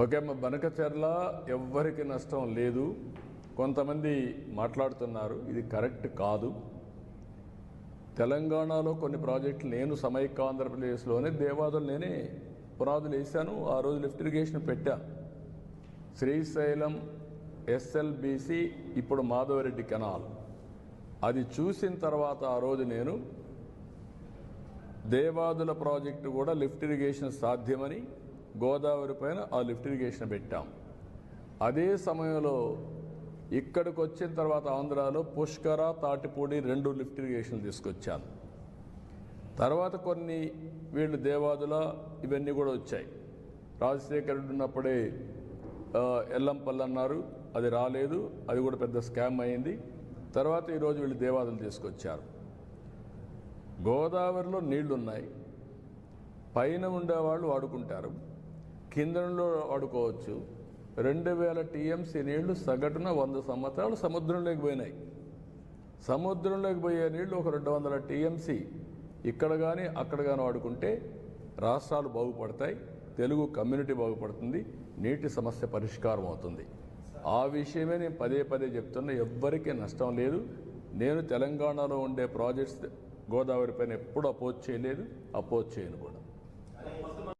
Okay అమ్మ, బనకచెర్ల ఎవ్వరికి నష్టం లేదు. కొంతమంది మాట్లాడుతున్నారు, ఇది కరెక్ట్ కాదు. తెలంగాణలో కొన్ని ప్రాజెక్టులు నేను సమైక్య ఆంధ్రప్రదేశ్లోనే దేవాదులు నేనే పునాదులు వేశాను. ఆ రోజు లిఫ్ట్ ఇరిగేషన్ పెట్టా. శ్రీశైలం ఎస్ఎల్బిసి, ఇప్పుడు మాధవరెడ్డి కెనాల్, అది చూసిన తర్వాత ఆ రోజు నేను దేవాదుల ప్రాజెక్టు కూడా లిఫ్ట్ ఇరిగేషన్ సాధ్యమని గోదావరి పైన ఆ లిఫ్ట్ ఇరిగేషన్ పెట్టాం. అదే సమయంలో ఇక్కడికి వచ్చిన తర్వాత ఆంధ్రాలో పుష్కర, తాటిపూడి 2 లిఫ్ట్ ఇరిగేషన్లు తీసుకొచ్చాను. తర్వాత కొన్ని వీళ్ళు దేవాదుల ఇవన్నీ కూడా వచ్చాయి. రాజశేఖర్ రెడ్డి ఉన్నప్పుడే ఎల్లంపల్లి అన్నారు, అది రాలేదు, అది కూడా పెద్ద స్కామ్ అయింది. తర్వాత ఈరోజు వీళ్ళు దేవాదులు తీసుకొచ్చారు. గోదావరిలో నీళ్లున్నాయి, పైన ఉండేవాళ్ళు వాడుకుంటారు, కిందలో వాడుకోవచ్చు. 2000 టీఎంసీ నీళ్లు సగటున 100 సంవత్సరాలు సముద్రంలోకి పోయినాయి. సముద్రంలోకి పోయే నీళ్లు ఒక 200 టీఎంసీ ఇక్కడ కానీ అక్కడ కానీ వాడుకుంటే రాష్ట్రాలు బాగుపడతాయి, తెలుగు కమ్యూనిటీ బాగుపడుతుంది, నీటి సమస్య పరిష్కారం అవుతుంది. ఆ విషయమే నేను పదే పదే చెప్తున్నా. ఎవ్వరికీ నష్టం లేదు. నేను తెలంగాణలో ఉండే ప్రాజెక్ట్స్ గోదావరి పైన ఎప్పుడు అపోజ్ చేయలేదు, అపోజ్ చేయను కూడా.